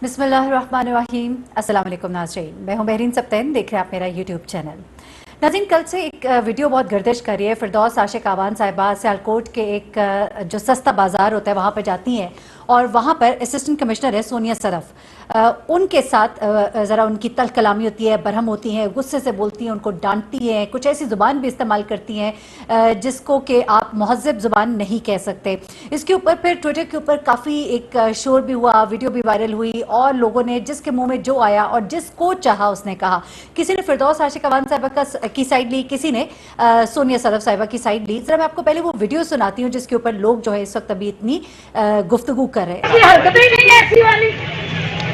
बिस्मिल्लाहिर्रहमानिर्रहीम। अस्सलाम वालेकुम नाज़रीन, मैं हूं बहरीन सप्तैन, देख रहे हैं आप मेरा यूट्यूब चैनल। नाज़रीन, कल से एक वीडियो बहुत गर्दिश कर रही है। फिरदौस आशिक आवान साहिबा सियालकोट के एक जो सस्ता बाज़ार होता है वहाँ पर जाती हैं और वहाँ पर असिस्टेंट कमिश्नर है सोनिया सदफ, उनके साथ ज़रा उनकी तल्ख कलामी होती है, बरहम होती हैं, गुस्से से बोलती हैं, उनको डांटती हैं, कुछ ऐसी ज़ुबान भी इस्तेमाल करती हैं जिसको कि आप महज़ब ज़ुबान नहीं कह सकते। इसके ऊपर फिर ट्विटर के ऊपर काफ़ी एक शोर भी हुआ, वीडियो भी वायरल हुई और लोगों ने जिसके मुंह में जो आया और जिसको चाहा उसने कहा। किसी ने फिरदौस आशिक अवान साहिबा की साइड ली, किसी ने सोनिया सदफ साहिबा की साइड ली। जरा मैं आपको पहले वो वीडियो सुनाती हूँ जिसके ऊपर लोग जो है इस वक्त अभी इतनी गुफ्तगू कर रहे हैं। हरकतें ही नहीं है ऐसी वाली,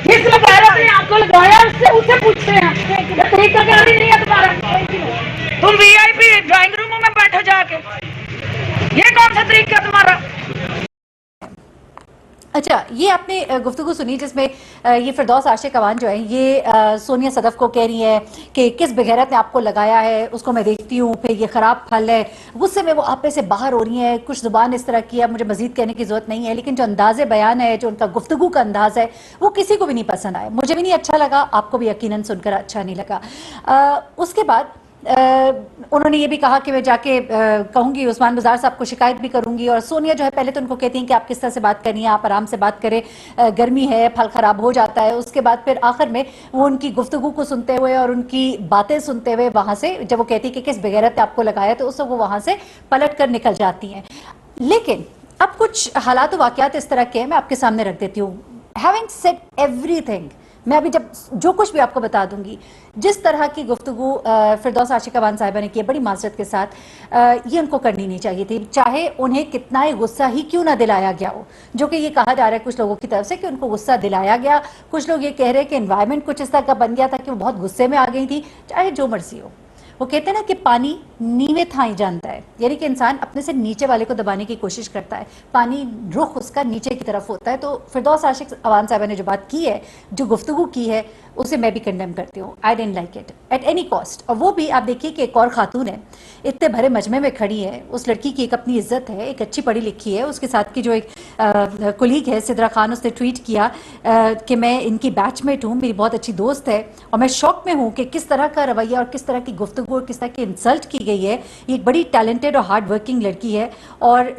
जिस वकालत ने आपको लगाया उससे पूछते हैं, तरीकाकार ही नहीं है तुम्हारा। तुम वीआईपी ड्राइंग रूम में बैठो जाके, ये कौन सा तरीका तुम्हारा? अच्छा, ये आपने गुफ्तगू सुनी जिसमें ये फिरदौस आशिक अवान जो है ये सोनिया सदफ को कह रही है कि किस बगैरत ने आपको लगाया है, उसको मैं देखती हूँ, फिर ये ख़राब फल है। गुस्से में वो आप पे से बाहर हो रही हैं, कुछ ज़ुबान इस तरह की है, मुझे मजीद कहने की ज़रूरत नहीं है, लेकिन जो अंदाज़ बयान है, जो उनका गुफ्तगू का अंदाज़ है, वो किसी को भी नहीं पसंद आया। मुझे भी नहीं अच्छा लगा, आपको भी यकीनन सुनकर अच्छा नहीं लगा। उसके बाद उन्होंने ये भी कहा कि मैं जाके कहूंगी उस्मान बाजार साहब को शिकायत भी करूंगी। और सोनिया जो है पहले तो उनको कहती हैं कि आप किस तरह से बात करनी है, आप आराम से बात करें, गर्मी है, फल खराब हो जाता है। उसके बाद फिर आखिर में वो उनकी गुफ्तगू को सुनते हुए और उनकी बातें सुनते हुए वहां से जब वो कहती कि किस बगैरत ने आपको लगाया, तो उस वो वहां से पलट कर निकल जाती हैं। लेकिन अब कुछ हालात वाकयात इस तरह के हैं, मैं आपके सामने रख देती हूँ। हैविंग सेड एवरीथिंग, मैं अभी जब जो कुछ भी आपको बता दूंगी, जिस तरह की गुफ्तगू फिरदौस आशिक अवान साहिबा ने की बड़ी माजरत के साथ, ये उनको करनी नहीं चाहिए थी, चाहे उन्हें कितना ही गुस्सा ही क्यों ना दिलाया गया हो। जो कि ये कहा जा रहा है कुछ लोगों की तरफ से कि उनको गुस्सा दिलाया गया। कुछ लोग ये कह रहे हैं कि एनवायरनमेंट कुछ इस तरह का बन गया था कि वो बहुत गुस्से में आ गई थी। चाहे जो मर्जी हो, वो कहते हैं ना कि पानी नीवे थाई जानता है, यानी कि इंसान अपने से नीचे वाले को दबाने की कोशिश करता है, पानी रुख उसका नीचे की तरफ होता है। तो फिरदौस आशिक अवान साहिबा ने जो बात की है, जो गुफ्तगू की है, उसे मैं भी कंडेम करती हूँ। I don't like it at any cost. और वो भी आप देखिए कि एक और खातून है, इतने भरे मजमे में खड़ी है, उस लड़की की एक अपनी इज्जत है, एक अच्छी पढ़ी लिखी है। उसके साथ की जो एक कुलीग है सिद्रा खान, उसने ट्वीट किया कि मैं इनकी बैचमेट हूँ, मेरी बहुत अच्छी दोस्त है और मैं शौक में हूँ कि किस तरह का रवैया और किस तरह की गुफ्तगू और किस तरह की इंसल्ट की गई है। ये एक बड़ी टैलेंटेड और हार्ड वर्किंग लड़की है और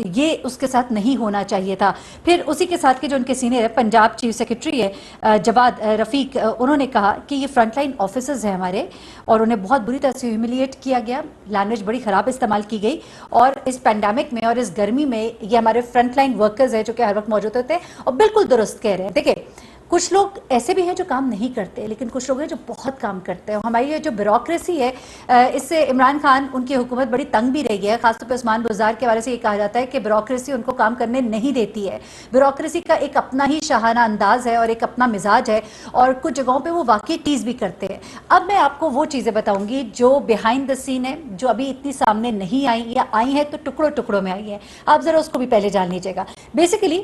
ये उसके साथ नहीं होना चाहिए था। फिर उसी के साथ के जो उनके सीनियर है, पंजाब चीफ सेक्रेटरी है जवाद रफ़ीक, उन्होंने कहा कि ये फ्रंटलाइन ऑफिसर्स हैं हमारे और उन्हें बहुत बुरी तरह से ह्यूमिलिएट किया गया, लैंग्वेज बड़ी ख़राब इस्तेमाल की गई। और इस पैंडेमिक में और इस गर्मी में ये हमारे फ्रंटलाइन वर्कर्स हैं जो कि हर वक्त मौजूद होते हैं। और बिल्कुल दुरुस्त कह रहे हैं। देखिए, कुछ लोग ऐसे भी हैं जो काम नहीं करते, लेकिन कुछ लोग हैं जो बहुत काम करते हैं। हमारी ये जो ब्यूरोक्रेसी है, इससे इमरान खान उनकी हुकूमत बड़ी तंग भी रही है। खासतौर पर उस्मान बाजार के बारे से ये कहा जाता है कि ब्यूरोक्रेसी उनको काम करने नहीं देती है। ब्यूरोक्रेसी का एक अपना ही शाहाना अंदाज है और एक अपना मिजाज है और कुछ जगहों पे वो वाकई टीज भी करते हैं। अब मैं आपको वो चीज़ें बताऊंगी जो बिहाइंड द सीन है, जो अभी इतनी सामने नहीं आई या आई है तो टुकड़ों टुकड़ों में आई है। आप ज़रा उसको भी पहले जान लीजिएगा। बेसिकली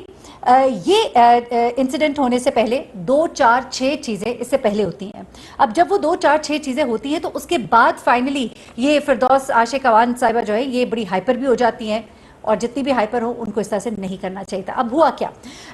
ये इंसिडेंट होने से पहले 2 4 6 चीज़ें इससे पहले होती हैं। अब जब वो 2 4 6 चीज़ें होती हैं तो उसके बाद फाइनली ये फिरदौस आशिक अवान साहिबा जो है ये बड़ी हाइपर भी हो जाती हैं और जितनी भी हाइपर हो उनको इस तरह से नहीं करना चाहिए था। अब हुआ क्या,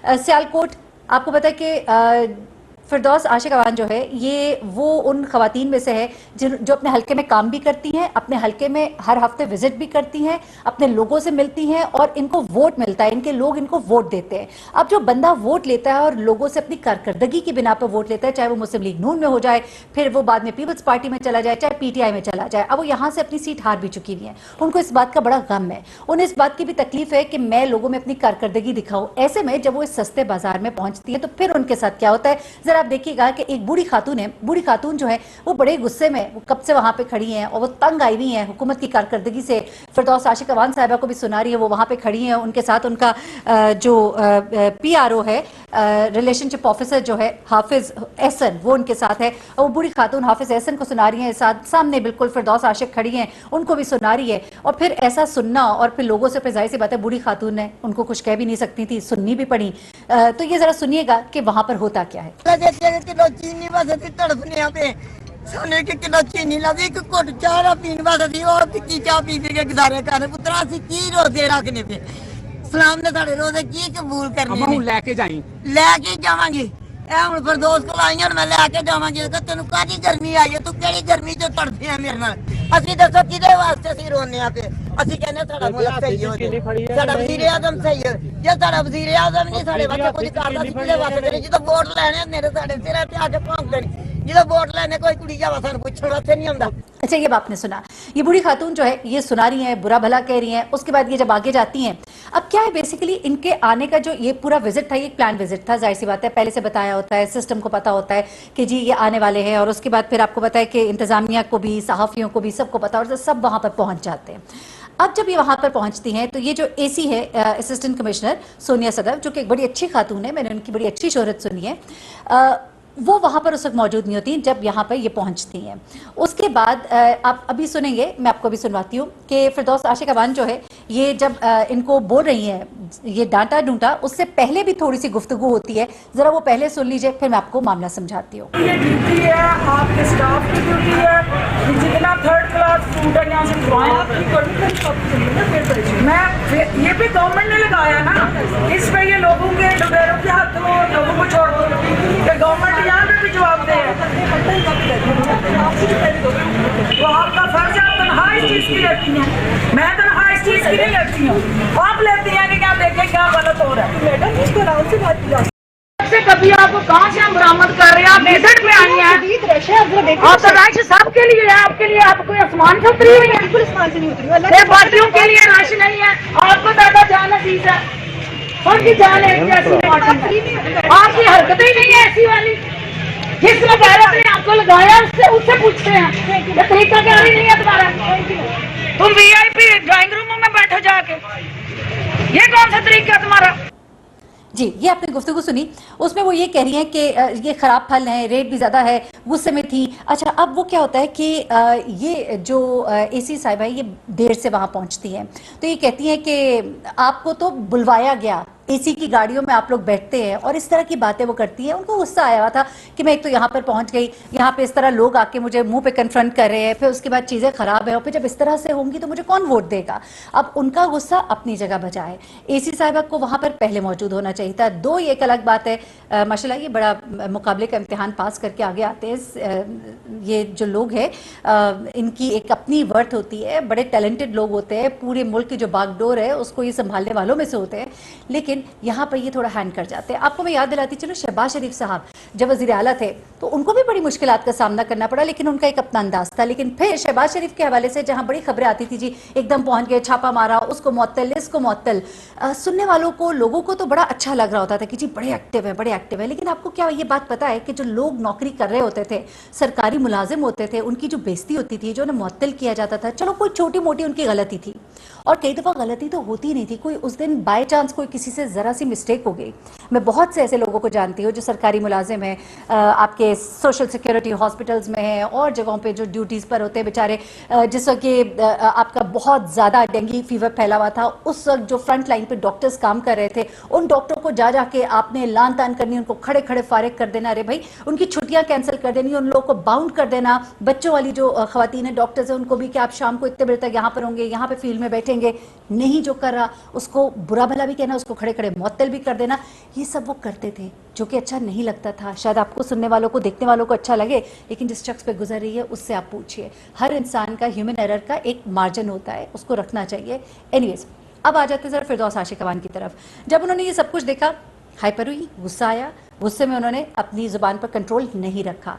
सियालकोट आपको पता है कि फिरदौस आशिक अवान जो है ये वो उन खवातीन में से है जो अपने हल्के में काम भी करती हैं, अपने हल्के में हर हफ्ते विजिट भी करती हैं, अपने लोगों से मिलती हैं और इनको वोट मिलता है, इनके लोग इनको वोट देते हैं। अब जो बंदा वोट लेता है और लोगों से अपनी कारकर्दगी की बिना पर वोट लेता है, चाहे वो मुस्लिम लीग नून में हो जाए, फिर वो बाद में पीपल्स पार्टी में चला जाए, चाहे पीटीआई में चला जाए, अब वो यहाँ से अपनी सीट हार भी चुकी हुई है। उनको इस बात का बड़ा गम है, उन्हें इस बात की भी तकलीफ है कि मैं लोगों में अपनी कारकर्दगी दिखाऊं। ऐसे में जब वो इस सस्ते बाजार में पहुंचती है तो फिर उनके साथ क्या होता है, जरा आप देखिएगा कि एक बूढ़ी खातून है, बूढ़ी खातून जो है वो बड़े गुस्से में, वो कब से वहां पे खड़ी हैं और वो तंग आई हुई हैं हुकूमत की कारकर्दगी से। फिरदौस आशिक अवान साहिबा को भी सुना रही है, वो वहां पे खड़ी हैं, उनके साथ उनका जो पीआरओ है, रिलेशनशिप ऑफिसर जो है हाफिज एहसन, वो उनके साथ है और वो बूढ़ी खातून हाफिज एहसन को सुना रही है, साथ सामने बिल्कुल फिरदौस आशिक खड़ी हैं, उनको भी सुना रही है। और फिर ऐसा सुनना और फिर लोगों से, फिर जाहिर सी बात है बूढ़ी खातून है, उनको कुछ कह भी नहीं सकती थी, सुननी भी पड़ी। तो ये जरा सुनिएगा कि वहां पर होता क्या है। चीनी वास्ते तड़पने पे सोने के किलो चीनी लादी, एक घुट चाह पीने वास्ते और फिक्की चाह पी के गुजारे कर पुत्रा सी की रोजे रखने पे सलाम ने साडे रोजे की कबूल करने लेके जाई लेके जावांगे ਇਹ ਹੁਣ ਫਿਰਦੌਸ ਕੋਲ ਆਈਆਂ ਮੈਂ ਲੈ ਕੇ ਜਾਵਾਂਗੀ ਕਿ ਤੈਨੂੰ ਕਾਹਦੀ ਗਰਮੀ ਆਈ ਹੈ ਤੂੰ ਕਿਹੜੀ ਗਰਮੀ ਚ ਤੜਫੀ ਆ ਮੇਰੇ ਨਾਲ ਅਸੀਂ ਦੱਸੋ ਕਿਹਦੇ ਵਾਸਤੇ ਅਸੀਂ ਰੋਨੇ ਆ ਤੇ ਅਸੀਂ ਕਹਿੰਦੇ ਸਾਡਾ ਮੁਲਕ ਸਹੀ ਹੋ ਜਾਏ ਸਾਡਾ ਵਜ਼ੀਰ ਆਜ਼ਮ ਸਹੀ ਹੈ ਜੇ ਸਾਡਾ ਵਜ਼ੀਰ ਆਜ਼ਮ ਨਹੀਂ ਸਾਡੇ ਵਾਸਤੇ ਕੁਝ ਕਰਦਾ ਸੀ ਕਿਹਦੇ ਵਾਸਤੇ ਨਹੀਂ ਜਦੋਂ ਵੋਟ ਲੈਣੇ ਮੇਰੇ ਸਾਡੇ ਸਿਰਾਂ ਤੇ ਆ ਕੇ ਭੌਂਕਦੇ ਨੇ ਜਦੋਂ वोट लेने कोई कुड़ी जावा सानू पूछण वास्ते नहीं आंदा। अच्छा, ये आपने सुना, ये बूढ़ी खातून जो है ये सुना रही है, बुरा भला कह रही है। उसके बाद ये जब आगे जाती हैं, अब क्या है बेसिकली इनके आने का जो ये पूरा विजिट था, ये प्लान विजिट था, जाहिर सी बात है, पहले से बताया होता है, सिस्टम को पता होता है कि जी ये आने वाले हैं, और उसके बाद फिर आपको पता है कि इंतजामिया को भी, सहाफ़ियों को भी, सबको पता, और सब वहां पर पहुंच जाते हैं। अब जब ये वहां पर पहुंचती हैं तो ये जो एसी है, असिस्टेंट कमिश्नर सोनिया सदफ, जो कि एक बड़ी अच्छी खातून है, मैंने उनकी बड़ी अच्छी शोहरत सुनी है, वो वहां पर उस वक्त मौजूद नहीं होती जब यहाँ पर ये पहुंचती हैं। उसके बाद आप अभी सुनेंगे, मैं आपको अभी सुनवाती हूँ कि फिरदौस आशिक अवान जो है ये जब इनको बोल रही है, ये डांटा डूंटा, उससे पहले भी थोड़ी सी गुफ्तगू होती है, जरा वो पहले सुन लीजिए, फिर मैं आपको मामला समझाती हूँ। ये ड्यूटी है आपके स्टाफ की ड्यूटी है, जितना थर्ड क्लास फूड है यहाँ से मैं ये भी गवर्नमेंट ने लगाया ना, इस पे ये लोगों के डुबेरों के हाथों लोगों को छोड़ दो, गवर्नमेंट यहाँ पे भी जवाब दे। तो आपका फर्ज है, आप तनख्वाह इस चीज की लेती हैं, मैं तनख्वाह इस चीज की नहीं लेती हूँ, आप लेती हैं कि क्या देखें क्या गलत हो रहा है। मैडम इसको आराम से बात किया से कभी आपको कहाँ से हम बरामद कर रहे हैं, आप विजिट पे आई हैं, ऑथराइज सबके लिए है, आपके लिए आप कोई आसमान से उतरी हुई है, बिल्कुल आसमान से नहीं उतरी, बाकियों के लिए रश नहीं है, आपको ज्यादा जान अजीज है, उनकी जान है ऐसी, आपकी हरकतें ही नहीं है ऐसी वाली, जिस वकालत ने आपको लगाया उससे पूछते हैं, ये तरीका क्या नहीं है तुम्हारा, तुम VIP ड्राइंग रूम में बैठो जाके, ये कौन सा तरीका तुम्हारा। जी, ये आपने गुफ्तगू सुनी, उसमें वो ये कह रही हैं कि ये ख़राब फल है, रेट भी ज़्यादा है, गुस्से में थी। अच्छा, अब वो क्या होता है कि ये जो एसी साहिबा है ये देर से वहाँ पहुँचती हैं, तो ये कहती हैं कि आपको तो बुलवाया गया, एसी की गाड़ियों में आप लोग बैठते हैं, और इस तरह की बातें वो करती है। उनको गुस्सा आया हुआ था कि मैं एक तो यहाँ पर पहुँच गई, यहाँ पे इस तरह लोग आके मुझे मुंह पे कन्फ्रंट कर रहे हैं, फिर उसके बाद चीज़ें ख़राब है, और फिर जब इस तरह से होंगी तो मुझे कौन वोट देगा। अब उनका गुस्सा अपनी जगह बचा है, एसी साहिबा को वहाँ पर पहले मौजूद होना चाहिए था। दो, ये एक अलग बात है, माशाल्लाह ये बड़ा मुकाबले का इम्तिहान पास करके आगे आते हैं ये जो लोग हैं, इनकी एक अपनी वर्थ होती है, बड़े टैलेंटेड लोग होते हैं, पूरे मुल्क की जो बागडोर है उसको ये संभालने वालों में से होते हैं, लेकिन यहाँ पर ये थोड़ा हैंड कर जाते हैं। आपको मैं याद दिलाती चलो, शहबाज शरीफ साहब जब वज़ीर आला थे तो उनको भी बड़ी मुश्किलात का सामना करना पड़ा, लेकिन उनका एक अपना अंदाज था। लेकिन फिर शहबाज शरीफ के हवाले से जहाँ बड़ी खबरें आती थी, जी एकदम पहुँच गए, छापा मारा, उसको मुअत्तल, इसको मुअत्तल, सुनने वालों को, लोगों को तो बड़ा अच्छा लग रहा होता था कि जी बड़े एक्टिव है, बड़े एक्टिव है। लेकिन आपको क्या ये बात पता है कि जो लोग नौकरी कर रहे होते थे, सरकारी मुलाजिम होते थे, उनकी जो बेइज्जती होती थी, जो उन्हें मुअत्तल किया जाता था, चलो कोई छोटी मोटी उनकी गलती थी, और कई दफ़ा गलती तो होती नहीं थी, कोई उस दिन बाय चांस कोई किसी से ज़रा सी मिस्टेक हो गई। मैं बहुत से ऐसे लोगों को जानती हूँ जो सरकारी मुलाजिम हैं, आपके सोशल सिक्योरिटी हॉस्पिटल्स में हैं और जगहों पे जो ड्यूटीज़ पर होते हैं बेचारे, जिस वक्त कि आपका बहुत ज़्यादा डेंगू फीवर फैला हुआ था, उस वक्त जो फ्रंट लाइन पे डॉक्टर्स काम कर रहे थे, उन डॉक्टरों को जा के आपने लान तान करनी, उनको खड़े खड़े फारिग कर देना, अरे भाई उनकी छुट्टियाँ कैंसिल कर देनी, उन लोगों को बाउंड कर देना। बच्चों वाली जो ख़वातीन है डॉक्टर्स हैं, उनको भी कि आप शाम को इतने बजे तक यहाँ पर होंगे, यहाँ पर फील्ड में बैठेंगे, नहीं जो कर रहा उसको बुरा भला भी कहना, उसको खड़े खड़े मुअत्तल भी कर देना। ये सब वो करते थे, जो कि अच्छा नहीं लगता था। शायद आपको सुनने वालों को, देखने वालों को अच्छा लगे, लेकिन जिस शख्स पे गुजर रही है उससे आप पूछिए। हर इंसान का ह्यूमन एरर का एक मार्जिन होता है, उसको रखना चाहिए। एनीवेज, अब आ जाते ज़रा फिरदौस आशिक अवान की तरफ। जब उन्होंने ये सब कुछ देखा, हाइपर हुई, गुस्सा आया, गुस्से में उन्होंने अपनी ज़ुबान पर कंट्रोल नहीं रखा।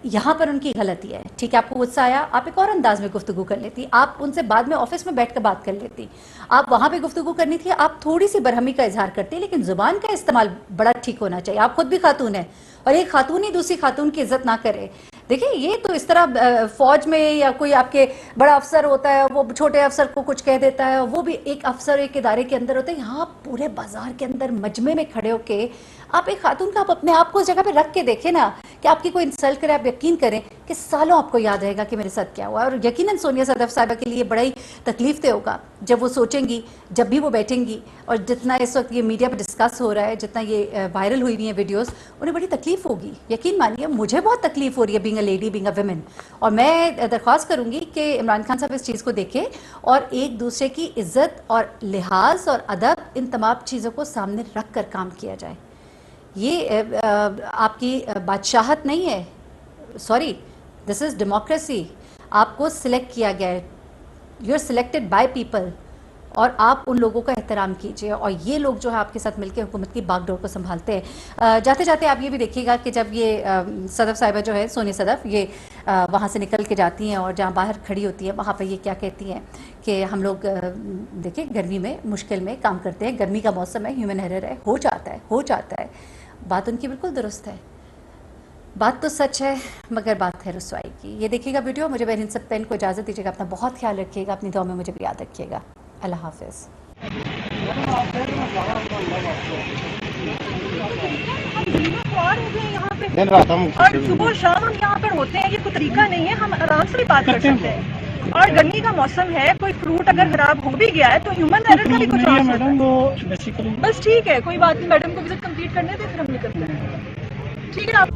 यहाँ पर उनकी गलती है, ठीक है, आपको गुस्सा आया, आप एक और अंदाज में गुफ्तगू कर लेती, आप उनसे बाद में ऑफिस में बैठकर बात कर लेती, आप वहाँ पे गुफ्तगू करनी थी, आप थोड़ी सी बरहमी का इजहार करती, लेकिन ज़ुबान का इस्तेमाल बड़ा ठीक होना चाहिए। आप खुद भी खातून है, और एक खातून ही दूसरी खातून की इज्जत ना करे। देखिए, ये तो इस तरह फौज में या कोई आपके बड़ा अफसर होता है, वो छोटे अफसर को कुछ कह देता है, वो भी एक अफसर एक इदारे के अंदर होता है। यहाँ पूरे बाजार के अंदर मजमे में खड़े होके आप एक खातून का, आप अपने आप को उस जगह पे रख के देखें ना, कि आपकी कोई इंसल्ट करे, आप यकीन करें कि सालों आपको याद रहेगा कि मेरे साथ क्या हुआ। और यकीनन सोनिया सदफ साहिबा के लिए बड़ा ही तकलीफ दे होगा जब वो सोचेंगी, जब भी वो बैठेंगी, और जितना इस वक्त ये मीडिया पर डिस्कस हो रहा है, जितना ये वायरल हुई हुई है वीडियोस, उन्हें बड़ी तकलीफ होगी। यकीन मानिए, मुझे बहुत तकलीफ हो रही है being a lady, being a women. और मैं दरख्वास्त करूंगी कि इमरान खान साहब इस चीज़ को देखें और एक दूसरे की इज्जत और लिहाज और अदब, इन तमाम चीज़ों को सामने रख कर काम किया जाए। ये आपकी बादशाहत नहीं है, सॉरी, दिस इज डेमोक्रेसी। आपको सिलेक्ट किया गया है, you are selected by people, और आप उन लोगों का एहतराम कीजिए। और ये लोग जो है आपके साथ मिलकर हुकूमत की बागडोर को संभालते हैं। जाते जाते आप ये भी देखिएगा कि जब ये सदफ साहिबा जो है, सोनिया सदफ, ये वहाँ से निकल के जाती हैं और जहाँ बाहर खड़ी होती है वहाँ पर ये क्या कहती हैं कि हम लोग देखिए गर्मी में मुश्किल में काम करते हैं, गर्मी का मौसम है, ह्यूमन एरर है, हो जाता है। बात उनकी बिल्कुल दुरुस्त है, बात तो सच है, मगर बात है रुसवाई की। ये देखिएगा वीडियो। मुझे बहन सब पेन को इजाज़त दीजिएगा, अपना बहुत ख्याल रखिएगा, अपनी दुआ में मुझे भी याद रखिएगा। अल्लाह हाफिज़। दिन रात हम और सुबह शाम हम यहाँ पर होते हैं, ये कोई तरीका नहीं है, हम आराम से भी बात कर सकते हैं। और गर्मी का मौसम है, कोई फ्रूट अगर खराब हो भी गया है तो ह्यूमन एरर का भी कुछ चांस होता है। बस ठीक है, कोई बात नहीं, मैडम को विजिट कंप्लीट करने दें, फिर हम निकलते हैं। ठीक है आप